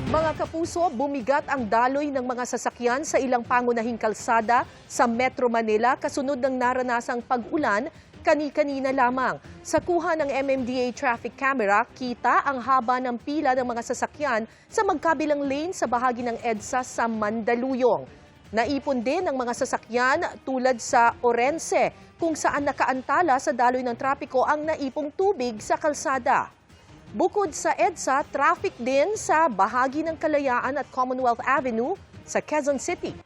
Mga kapuso, bumigat ang daloy ng mga sasakyan sa ilang pangunahing kalsada sa Metro Manila kasunod ng naranasang pag-ulan kani-kanina lamang. Sa kuha ng MMDA traffic camera, kita ang haba ng pila ng mga sasakyan sa magkabilang lane sa bahagi ng EDSA sa Mandaluyong. Naipon din ang mga sasakyan tulad sa Orense, kung saan nakaantala sa daloy ng trapiko ang naipong tubig sa kalsada. Bukod sa EDSA, traffic din sa bahagi ng Kalayaan at Commonwealth Avenue sa Quezon City.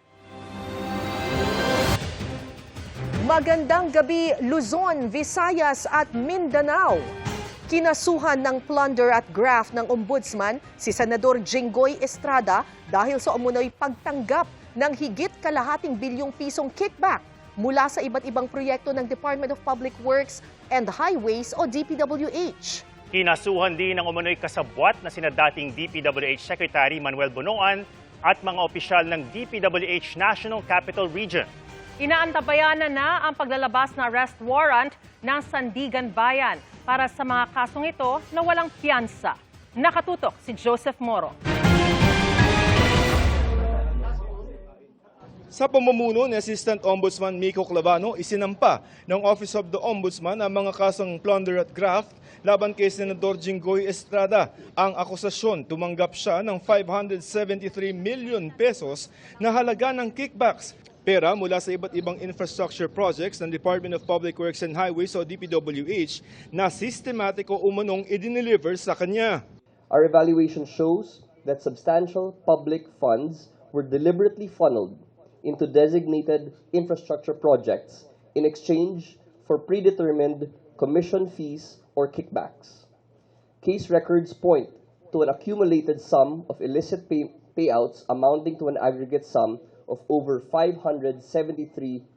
Magandang gabi, Luzon, Visayas at Mindanao. Kinasuhan ng plunder at graft ng Ombudsman si Senador Jinggoy Estrada dahil sa umunoy pagtanggap ng higit kalahating bilyong pisong kickback mula sa iba't ibang proyekto ng Department of Public Works and Highways o DPWH. Kinasuhan din ng umunoy kasabwat na sina dating DPWH Secretary Manuel Bonoan at mga opisyal ng DPWH National Capital Region. Inaantabayanan na ang paglalabas na arrest warrant ng Sandigan Bayan para sa mga kasong ito na walang piyansa. Nakatutok si Joseph Moro. Sa pamumuno ni Assistant Ombudsman Miko Clavano, isinampa ng Office of the Ombudsman ang mga kasong plunder at graft laban kay Senador Jinggoy Estrada. Ang akusasyon, tumanggap siya ng 573 million pesos na halaga ng kickbacks. Pera mula sa iba't ibang infrastructure projects ng Department of Public Works and Highways o DPWH na sistematiko umanong idineliver sa kanya. Our evaluation shows that substantial public funds were deliberately funneled into designated infrastructure projects in exchange for predetermined commission fees or kickbacks. Case records point to an accumulated sum of illicit payouts amounting to an aggregate sum of over 573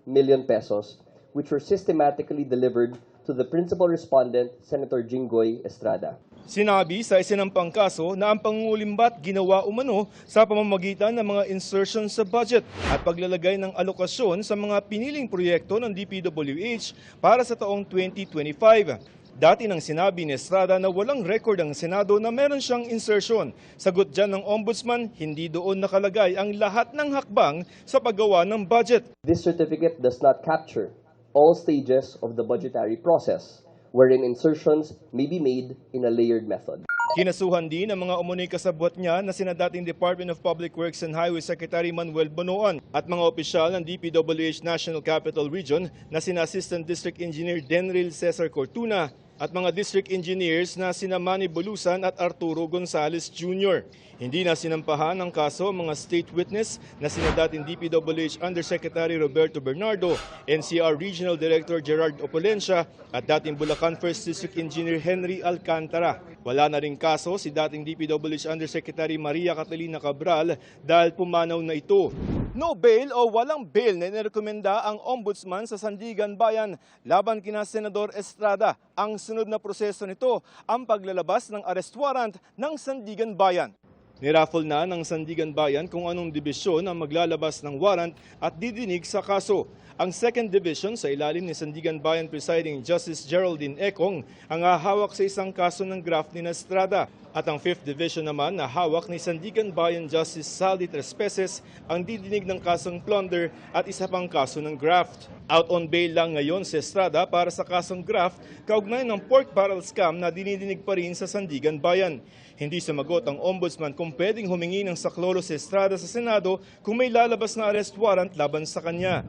million pesos, which were systematically delivered to the principal respondent, Senator Jinggoy Estrada. Sinabi sa isinampang kaso na ang pangungulimbat ginawa umano sa pamamagitan ng mga insertion sa budget at paglalagay ng alokasyon sa mga piniling proyekto ng DPWH para sa taong 2025. Dati nang sinabi ni Estrada na walang record ang Senado na meron siyang insertion. Sagot dyan ng Ombudsman, hindi doon nakalagay ang lahat ng hakbang sa paggawa ng budget. This certificate does not capture all stages of the budgetary process, wherein insertions may be made in a layered method. Kinasuhan din ang mga umunoy kasabwat niya na sina dating Department of Public Works and Highways Secretary Manuel Bonoan at mga opisyal ng DPWH National Capital Region na sina Assistant District Engineer Denril Cesar Cortuna at mga district engineers na sina Manny Bulusan at Arturo Gonzales Jr. Hindi na sinampahan ng kaso mga state witness na sina dating DPWH Undersecretary Roberto Bernardo, NCR Regional Director Gerard Opolencia at dating Bulacan 1st District Engineer Henry Alcantara. Wala na rin kaso si dating DPWH Undersecretary Maria Catalina Cabral dahil pumanaw na ito. No bail o walang bail na inirekomenda ang Ombudsman sa Sandigan Bayan laban kina Senador Estrada. Ang sunod na proseso nito ang paglalabas ng arrest warrant ng Sandigan Bayan. Niraffle na ng Sandigan Bayan kung anong dibisyon ang maglalabas ng warrant at didinig sa kaso. Ang second division sa ilalim ni Sandigan Bayan Presiding Justice Geraldine Econg ang hahawak sa isang kaso ng graft ni Estrada. At ang 5th Division naman na hawak ni Sandigan Bayan Justice Sally Trespeses ang didinig ng kasong plunder at isa pang kaso ng graft. Out on bail lang ngayon si Estrada para sa kasong graft kaugnay ng pork barrel scam na dinidinig pa rin sa Sandigan Bayan. Hindi sumagot ang Ombudsman kung pwedeng humingi ng saklolo si Estrada sa Senado kung may lalabas na arrest warrant laban sa kanya.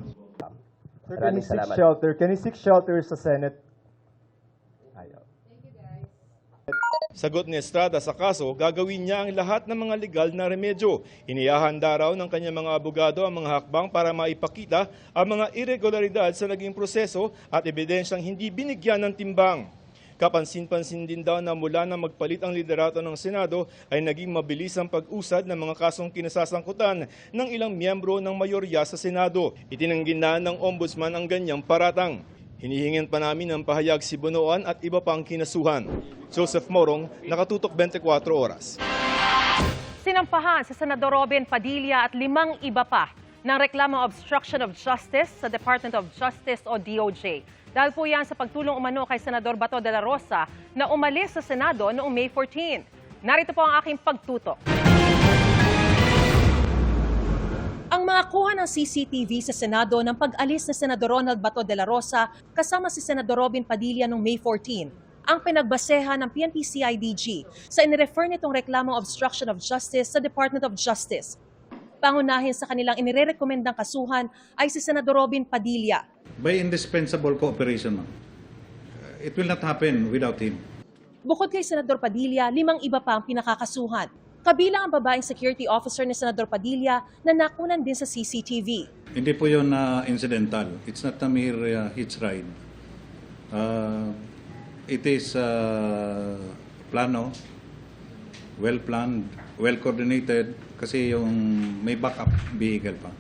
Sir, can he seek shelter sa Senate? Ayaw. Sagot ni Estrada sa kaso, gagawin niya ang lahat ng mga legal na remedyo. Inihahanda raw ng kanyang mga abogado ang mga hakbang para maipakita ang mga irregularidad sa naging proseso at ebidensyang hindi binigyan ng timbang. Kapansin-pansin din daw na mula na magpalit ang liderato ng Senado ay naging mabilis ang pag-usad ng mga kasong kinasasangkutan ng ilang miyembro ng mayorya sa Senado. Itinanggi na ng Ombudsman ang ganyang paratang. Hinihingin pa namin ng pahayag si Bonoan at iba pang kinasuhan. Joseph Morong, Nakatutok 24 Oras. Sinampahan si Senador Robin Padilla at 5 iba pa ng reklamong obstruction of justice sa Department of Justice o DOJ. Dahil po yan sa pagtulong umano kay Senador Bato de la Rosa na umalis sa Senado noong May 14. Narito po ang aking pagtutok. Ang mga kuha ng CCTV sa Senado ng pag-alis ni Senador Ronald Bato de la Rosa kasama si Senador Robin Padilla noong May 14 ang pinagbasehan ng PNP-CIDG sa inirefer nitong reklamo obstruction of justice sa Department of Justice. Pangunahin sa kanilang inirekomendang kasuhan ay si Senador Robin Padilla. By indispensable cooperation, ma'am. It will not happen without him. Bukod kay Senador Padilla, 5 iba pa ang pinakakasuhan. Kabilang ang babaeng security officer ni Senador Padilla na nakunan din sa CCTV. Hindi po yun incidental. It's not a mere hitch ride. It is plano, well-planned, well-coordinated, kasi yung may backup vehicle pa.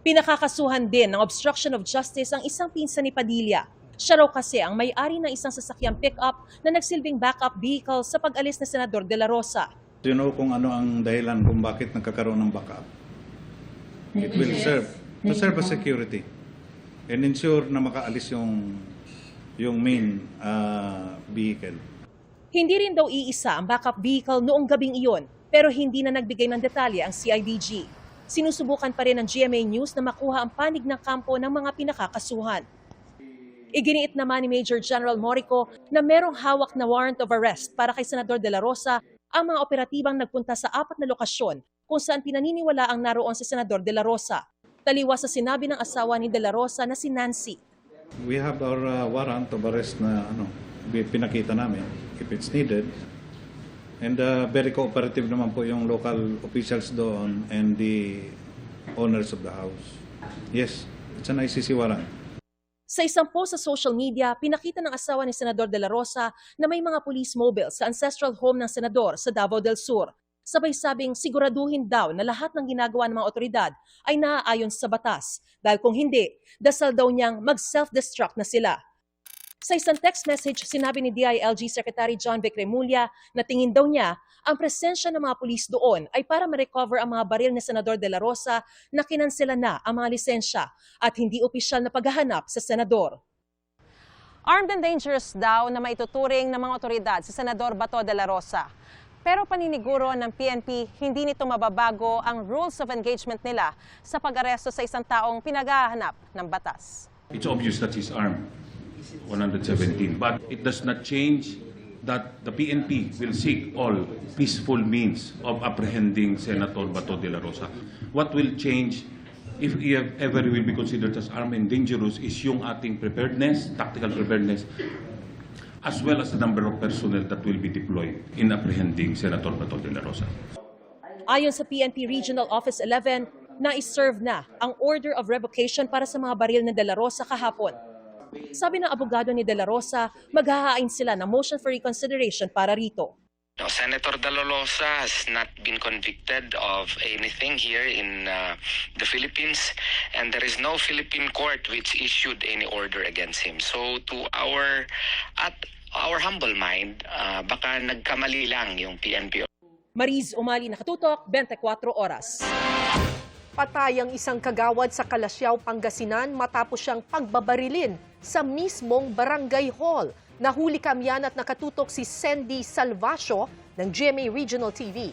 Pinakakasuhan din ng obstruction of justice ang isang pinsan ni Padilla. Siya raw kasi ang may-ari ng isang sasakyang pick-up na nagsilbing backup vehicle sa pag-alis ni Senador de la Rosa. You know kung ano ang dahilan kung bakit nagkakaroon ng backup. It will serve as security and ensure na makaalis yung main vehicle. Hindi rin daw iisa ang backup vehicle noong gabing iyon, pero hindi na nagbigay ng detalye ang CIDG. Sinusubukan pa rin ng GMA News na makuha ang panig ng kampo ng mga pinakakasuhan. Iginiit naman ni Major General Morico na merong hawak na warrant of arrest para kay Senador de la Rosa ang mga operatibang nagpunta sa 4 na lokasyon kung saan pinaniniwala ang naroon si Senador de la Rosa. Taliwas sa sinabi ng asawa ni de la Rosa na si Nancy. We have our warrant of arrest na pinakita namin if it's needed. And very cooperative naman po yung local officials doon and the owners of the house. Yes, it's an ICC warrant. Sa isang post sa social media, pinakita ng asawa ni Senador de la Rosa na may mga police mobile sa ancestral home ng Senador sa Davao del Sur. Sabay sabing siguraduhin daw na lahat ng ginagawa ng mga otoridad ay naaayon sa batas. Dahil kung hindi, dasal daw niyang mag-self-destruct na sila. Sa isang text message, sinabi ni DILG Secretary John Vic Remulla na tingin daw niya ang presensya ng mga pulis doon ay para ma-recover ang mga baril ni Senador de la Rosa na kinansela na ang mga lisensya at hindi opisyal na paghahanap sa senador. Armed and dangerous daw na maituturing ng mga otoridad si Senador Bato de la Rosa. Pero paniniguro ng PNP, hindi nito mababago ang rules of engagement nila sa pag-aresto sa isang taong pinaghahanap ng batas. It's obvious that he's armed, 117, but it does not change that the PNP will seek all peaceful means of apprehending Senator Bato de la Rosa. What will change, if ever will be considered as armed and dangerous, is yung ating preparedness, tactical preparedness, as well as the number of personnel that will be deployed in apprehending Senator Bato de la Rosa. Ayon sa PNP Regional Office 11, na-serve na ang order of revocation para sa mga baril ni De La Rosa kahapon. Sabi ng abogado ni De La Rosa, maghahain sila ng motion for reconsideration para rito. No, Senator De La Rosa has not been convicted of anything here in the Philippines, and there is no Philippine court which issued any order against him. So at our humble mind, baka nagkamali lang yung PNP. Mariz Umali, Nakatutok, 24 Oras. Patay ang isang kagawad sa Kalasyaw, Pangasinan matapos siyang pagbabarilin sa mismong barangay hall. Nahuli kamyan at nakatutok si Sandy Salvacio ng GMA Regional TV.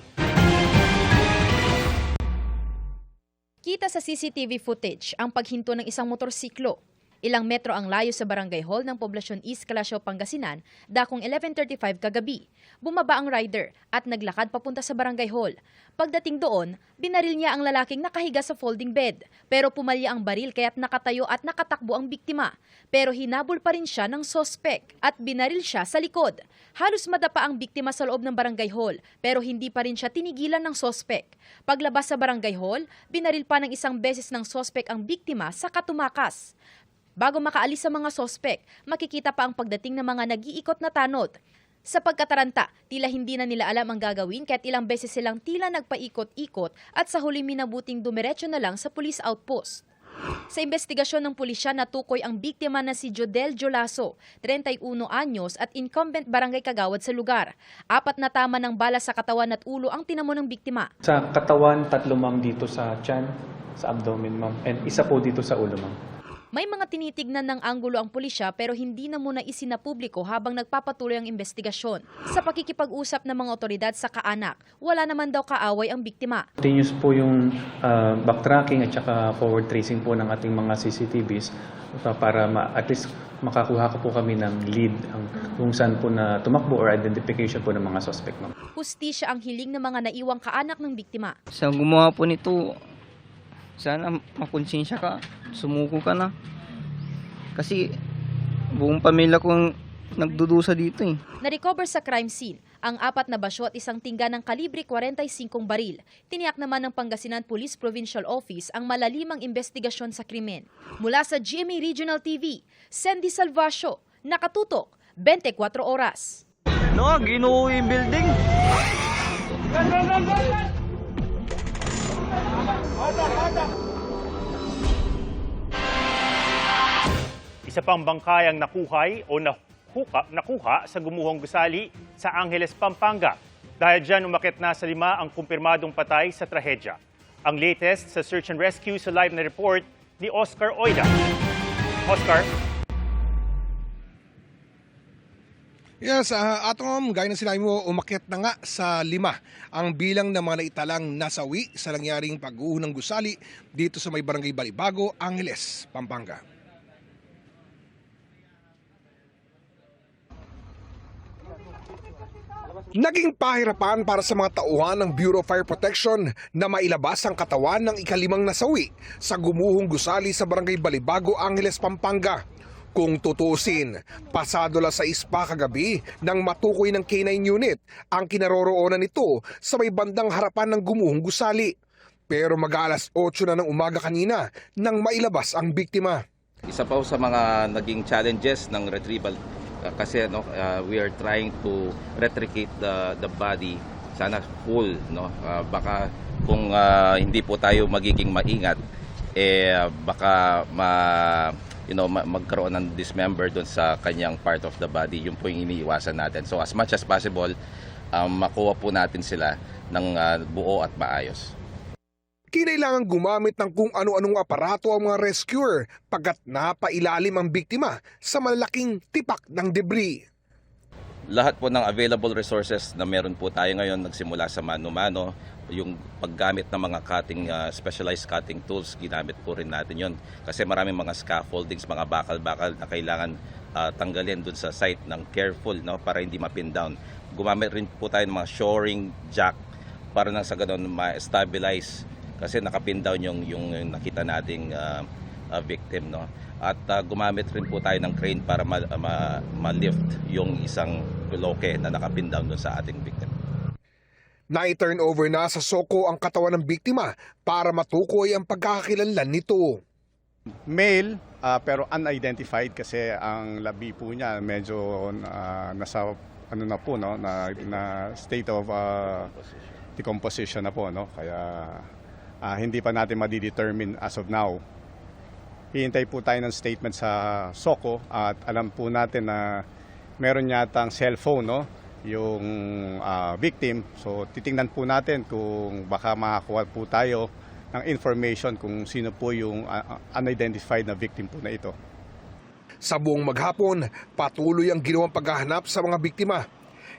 Kita sa CCTV footage ang paghinto ng isang motorsiklo. Ilang metro ang layo sa barangay hall ng Poblacion East, Kalasyaw, Pangasinan, dakong 11:35 kagabi. Bumaba ang rider at naglakad papunta sa barangay hall. Pagdating doon, binaril niya ang lalaking nakahiga sa folding bed. Pero pumalya ang baril kaya't nakatayo at nakatakbo ang biktima. Pero hinabol pa rin siya ng sospek at binaril siya sa likod. Halos madapa ang biktima sa loob ng barangay hall pero hindi pa rin siya tinigilan ng sospek. Paglabas sa barangay hall, binaril pa ng isang beses ng sospek ang biktima sa katumakas. Bago makaalis sa mga sospek, makikita pa ang pagdating ng mga nag-iikot na tanod. Sa pagkataranta, tila hindi na nila alam ang gagawin kaya't ilang beses silang tila nagpaikot-ikot at sa huli minabuting dumiretso na lang sa police outpost. Sa investigasyon ng pulisya, natukoy ang biktima na si Jodel Jolaso, 31 anyos at incumbent barangay kagawad sa lugar. 4 na tama ng bala sa katawan at ulo ang tinamo ng biktima. Sa katawan, 3 ma'am dito sa tiyan, sa abdomen ma'am, and isa po dito sa ulo ma'am. May mga tinitignan ng anggulo ang pulisya pero hindi na muna isinapubliko habang nagpapatuloy ang investigasyon. Sa pakikipag-usap ng mga otoridad sa kaanak, wala naman daw kaaway ang biktima. Continuous po yung backtracking at saka forward tracing po ng ating mga CCTVs para at least makakuha po kami ng lead kung saan po na tumakbo or identification po ng mga suspect. Hustisya ang hiling ng mga naiwang kaanak ng biktima. Sa gumawa po nito, sana makonsensya ka, sumuko ka na. Kasi buong pamilya ko nagdudusa dito eh. Na-recover sa crime scene ang 4 na basyo at isang tingga ng kalibre 45 baril. Tiniyak naman ng Pangasinan Police Provincial Office ang malalimang investigasyon sa krimen. Mula sa GMA Regional TV, Sandy Salvacio, nakatutok 24 oras. No, ginuho yung building. Isa pang bangkay ang nakuha sa gumuhong gusali sa Angeles, Pampanga. Dahil dyan, umakit na sa 5 ang kumpirmadong patay sa trahedya. Ang latest sa search and rescue sa live na report ni Oscar Oida. Oscar? Yes, Atom, gaya ng sinabi mo, umakyat na nga sa 5 ang bilang ng mga naitalang nasawi sa nangyaring pag-uho ng gusali dito sa may barangay Balibago, Angeles, Pampanga. Naging pahirapan para sa mga tauhan ng Bureau of Fire Protection na mailabas ang katawan ng ika-5 nasawi sa gumuhong gusali sa barangay Balibago, Angeles, Pampanga. Kung tutusin, pasado la 6 pa kagabi nang matukoy ng K9 unit ang kinaroroonan nito sa may bandang harapan ng gumuhong gusali. Pero mag-alas 8 na ng umaga kanina nang mailabas ang biktima. Isa pa sa mga naging challenges ng retrieval kasi we are trying to retricate the body, sana full, baka kung hindi po tayo magiging maingat baka magkaroon ng dismember doon sa kanyang part of the body. Yun po yung iniiwasan natin. So as much as possible, makuha po natin sila ng buo at maayos. Kinailangan gumamit ng kung ano-anong aparato ang mga rescuer pagkat napailalim ang biktima sa malalaking tipak ng debris. Lahat po ng available resources na meron po tayo ngayon, nagsimula sa mano-mano, yung paggamit ng mga specialized cutting tools, ginamit po rin natin yon. Kasi maraming mga scaffoldings, mga bakal-bakal na kailangan tanggalin dun sa site ng careful para hindi mapin down. Gumamit rin po tayo ng mga shoring jack para nang sa ganun ma-stabilize kasi nakapin down yung nakita nating victim. At gumamit rin po tayo ng crane para ma-lift yung isang bloke na nakapin down doon sa ating victim. Na-turn over na sa SOCO ang katawan ng biktima para matukoy ang pagkakakilanlan nito. Male pero unidentified kasi ang labi po niya medyo nasa na state of decomposition na po, kaya hindi pa natin madidetermine as of now. Hihintay po tayo ng statement sa SOCO at alam po natin na meron yatang cellphone yung victim. So titingnan po natin kung baka makakuha po tayo ng information kung sino po yung unidentified na victim po na ito. Sa buong maghapon, patuloy ang ginawang paghahanap sa mga biktima.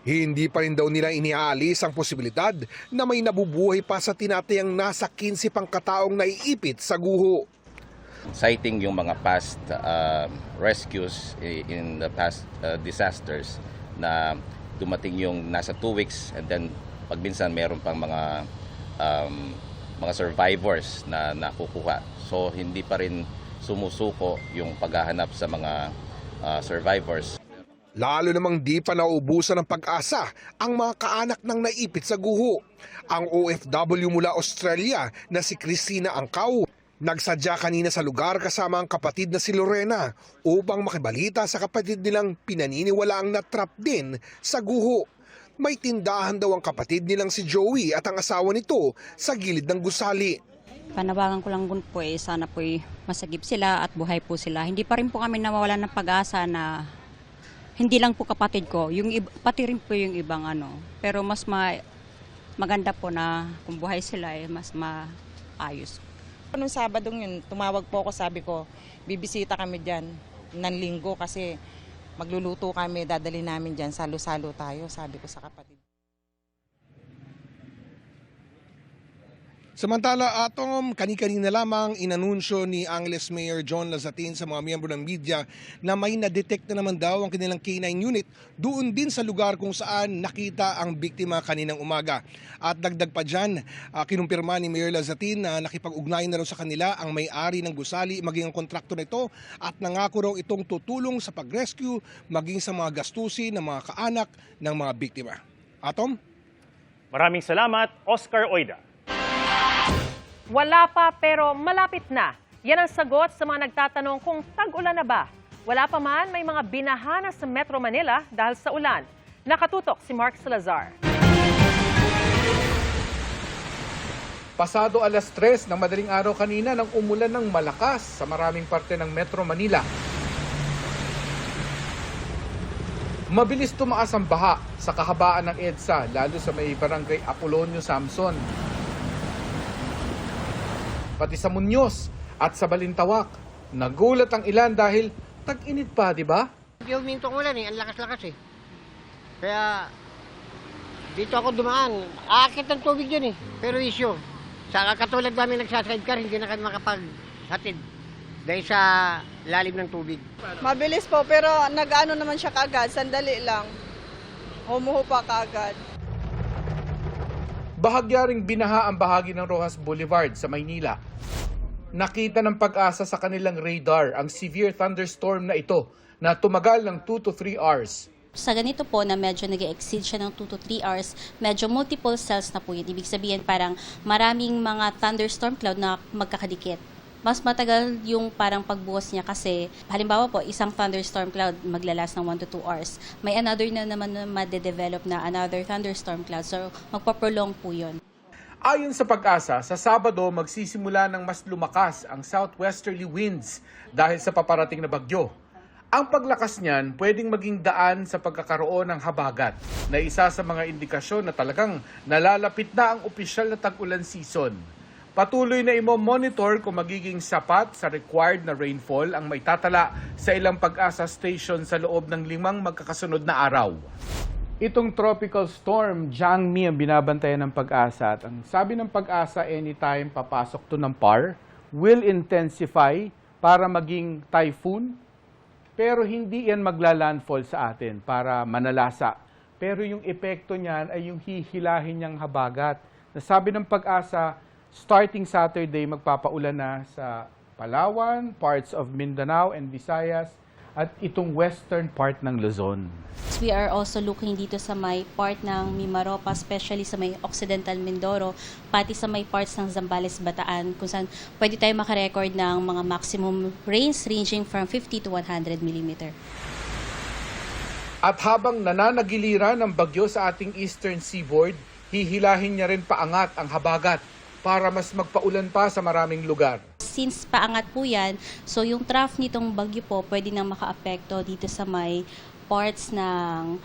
Hindi pa rin daw nila iniaalis ang posibilidad na may nabubuhay pa sa tinatayang nasa 15 pang kataong naiipit sa guho. Citing yung mga past rescues in the past disasters na dumating yung nasa 2 weeks and then pag minsan meron pang mga survivors na nakukuha. So hindi pa rin sumusuko yung paghahanap sa mga survivors. Lalo namang di pa nauubusan ng pag-asa ang mga kaanak ng naipit sa guho. Ang OFW mula Australia na si Christina Angkaw, nagsadya kanina sa lugar kasama ang kapatid na si Lorena upang makibalita sa kapatid nilang pinaniniwalaang na-trap din sa guho. May tindahan daw ang kapatid nilang si Joey at ang asawa nito sa gilid ng gusali. Panawagan ko lang po sana po masagip sila at buhay po sila. Hindi pa rin po kami nawawalan ng pag-asa na hindi lang po kapatid ko, pati rin po yung ibang Pero mas maganda po na kung buhay sila mas maayos. Noong Sabadong yun, tumawag po ako, sabi ko, bibisita kami dyan ng linggo kasi magluluto kami, dadali namin dyan, salo-salo tayo, sabi ko sa kapatid. Samantala, Atom, kani-kanina lamang inanunsyo ni Angeles Mayor John Lazatin sa mga miyembro ng media na may na-detect na naman daw ang kanilang K9 unit doon din sa lugar kung saan nakita ang biktima kaninang umaga. At dagdag pa dyan, kinumpirma ni Mayor Lazatin na nakipag-ugnayan na raw sa kanila ang may-ari ng gusali maging ang kontraktor nito at nangako raw itong tutulong sa pag-rescue maging sa mga gastusin ng mga kaanak ng mga biktima. Atom? Maraming salamat, Oscar Oida. Wala pa pero malapit na. Yan ang sagot sa mga nagtatanong kung tag-ulan na ba. Wala pa man, may mga binahana sa Metro Manila dahil sa ulan. Nakatutok si Mark Salazar. Pasado alas 3 ng madaling araw kanina nang umulan ng malakas sa maraming parte ng Metro Manila. Mabilis tumaas ang baha sa kahabaan ng EDSA, lalo sa may barangay Apolonio Samson. Pati sa Muñoz at sa Balintawak. Nagulat ang ilan dahil tag-init pa, di ba? Yung mintong ulan ang lakas-lakas eh. Kaya dito ako dumaan, aakit ng tubig dyan eh. Pero issue, sa katulad namin nagsasidecar, hindi na kami makapaghatid dahil sa lalim ng tubig. Mabilis po, pero nag-ano naman siya kaagad, sandali lang. Humuhupa kaagad. Bahagyaring binaha ang bahagi ng Rojas Boulevard sa Maynila. Nakita ng Pag-asa sa kanilang radar ang severe thunderstorm na ito na tumagal ng 2 to 3 hours. Sa ganito po na medyo nag-exceed siya ng 2 to 3 hours, medyo multiple cells na po yun. Ibig sabihin parang maraming mga thunderstorm cloud na magkakadikit. Mas matagal yung parang pagbuhos niya kasi halimbawa po isang thunderstorm cloud maglalas ng 1 to 2 hours. May another na naman na madedevelop na another thunderstorm cloud. So magpaprolong po yun. Ayon sa Pag-asa, sa Sabado magsisimula ng mas lumakas ang southwesterly winds dahil sa paparating na bagyo. Ang paglakas niyan pwedeng maging daan sa pagkakaroon ng habagat na isa sa mga indikasyon na talagang nalalapit na ang opisyal na tag-ulan season. Patuloy na imo-monitor kung magiging sapat sa required na rainfall ang maitatala sa ilang Pag-asa station sa loob ng 5 magkakasunod na araw. Itong tropical storm, Jangmi, ang binabantayan ng Pag-asa. At ang sabi ng Pag-asa, anytime papasok to ng PAR, will intensify para maging typhoon. Pero hindi yan magla-landfall sa atin para manalasa. Pero yung epekto niyan ay yung hihilahin niyang habagat. Sabi ng Pag-asa, starting Saturday, magpapaulan na sa Palawan, parts of Mindanao and Visayas, at itong western part ng Luzon. We are also looking dito sa may part ng Mimaropa, especially sa may Occidental Mindoro, pati sa may parts ng Zambales, Bataan, kung saan pwede tayo makarecord ng mga maximum rains ranging from 50 to 100 mm. At habang nananagiliran ng bagyo sa ating eastern seaboard, hihilahin niya rin paangat ang habagat para mas magpaulan pa sa maraming lugar. Since paangat po yan, so yung trough nitong bagyo po pwede nang makaapekto dito sa may parts ng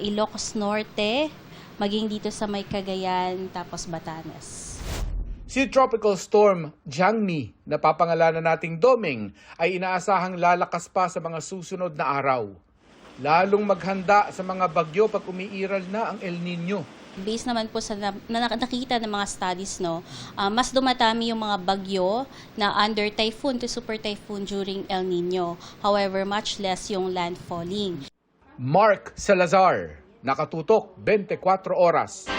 Ilocos Norte, maging dito sa may Cagayan, tapos Batanes. Si Tropical Storm Jangmi, na papangalanan nating Doming, ay inaasahang lalakas pa sa mga susunod na araw. Lalong maghanda sa mga bagyo pag umiiral na ang El Nino. Based naman po sa nakita ng mga studies, mas dumatami yung mga bagyo na under typhoon to super typhoon during El Nino. However, much less yung landfalling. Mark Salazar, nakatutok 24 oras.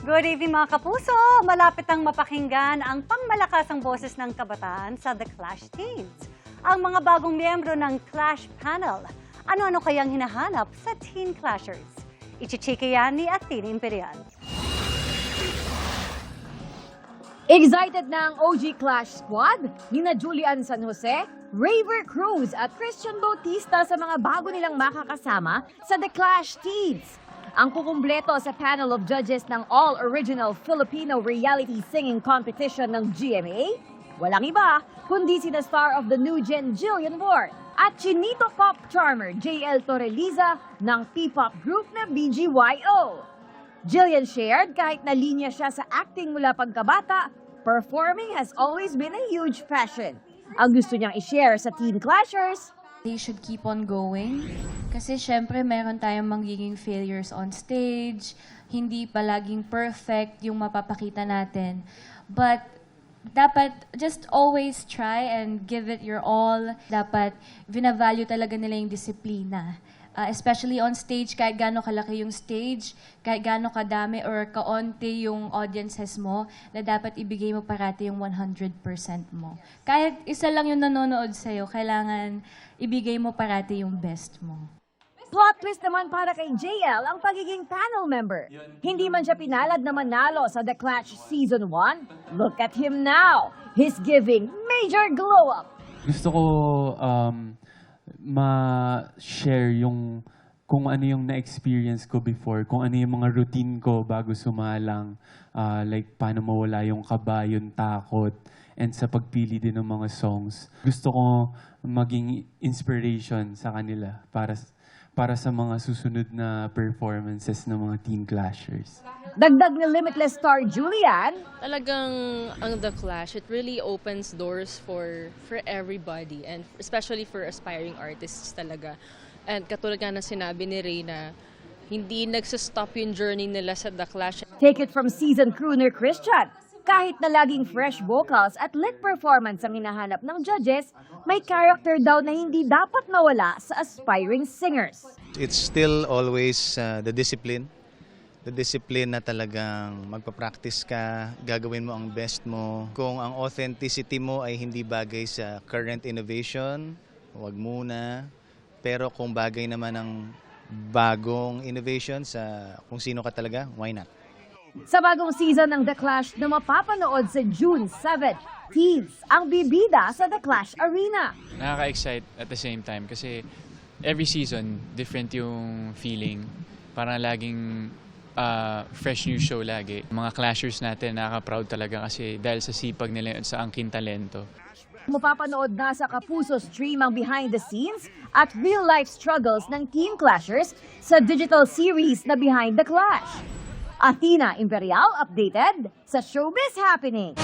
Good evening mga kapuso! Malapit ang mapakinggan ang pangmalakasang boses ng kabataan sa The Clash Teens. Ang mga bagong miyembro ng Clash Panel. Ano-ano kayang hinahanap sa Teen Clashers? Ichichika yan ni Athene Imperial. Excited na ang OG Clash Squad? Nina Julian San Jose, Raver Cruz at Christian Bautista sa mga bago nilang makakasama sa The Clash Teens. Ang kukumpleto sa panel of judges ng All-Original Filipino Reality Singing Competition ng GMA, walang iba kundi sina star of the new gen Jillian Ward at Chinito Pop Charmer JL Torreliza ng P-pop group na BGYO. Jillian shared kahit na linya siya sa acting mula pagkabata, performing has always been a huge passion. Ang gusto niyang i-share sa Teen Clashers, they should keep on going. Kasi syempre meron tayong magiging failures on stage, hindi palaging perfect yung mapapakita natin. But dapat just always try and give it your all. Dapat vina-value talaga nila yung disiplina. Especially on stage, kahit gaano kalaki yung stage, kahit gaano kadami or kaunti yung audiences mo, na dapat ibigay mo parati yung 100% mo. Kahit isa lang yung nanonood sa'yo, kailangan ibigay mo parati yung best mo. plot twist naman para kay JL ang pagiging panel member. Hindi man siya pinalad na manalo sa The Clash Season 1. Look at him now. He's giving major glow up. Gusto ko ma-share yung kung ano yung na-experience ko before, kung ano yung mga routine ko bago sumalang, like paano mawala yung kaba, yung takot, and sa pagpili din ng mga songs. Gusto ko maging inspiration sa kanila para sa mga susunod na performances ng mga Teen Clashers. Dagdag ni Limitless star Julian, talagang ang The Clash, it really opens doors for everybody and especially for aspiring artists talaga. And katulad nga na sinabi ni Reyna, hindi nagsastop yung journey nila sa The Clash. Take it from seasoned crooner Christian. Kahit na laging fresh vocals at lit performance ang hinahanap ng judges, may character daw na hindi dapat mawala sa aspiring singers. It's still always the discipline. The discipline na talagang magpa-practice ka, gagawin mo ang best mo. Kung ang authenticity mo ay hindi bagay sa current innovation, huwag muna. Pero kung bagay naman ang bagong innovation sa kung sino ka talaga, why not? Sa bagong season ng The Clash na mapapanood sa June 7, teens ang bibida sa The Clash Arena. Nakaka-excite at the same time kasi every season, different yung feeling. Parang laging fresh new show lagi. Mga Clashers natin, nakaka-proud talaga kasi dahil sa sipag nila at sa angking talento. Mapapanood na sa Kapuso stream ang behind the scenes at real-life struggles ng Teen Clashers sa digital series na Behind the Clash. Athena Imperial updated sa Showbiz Happening.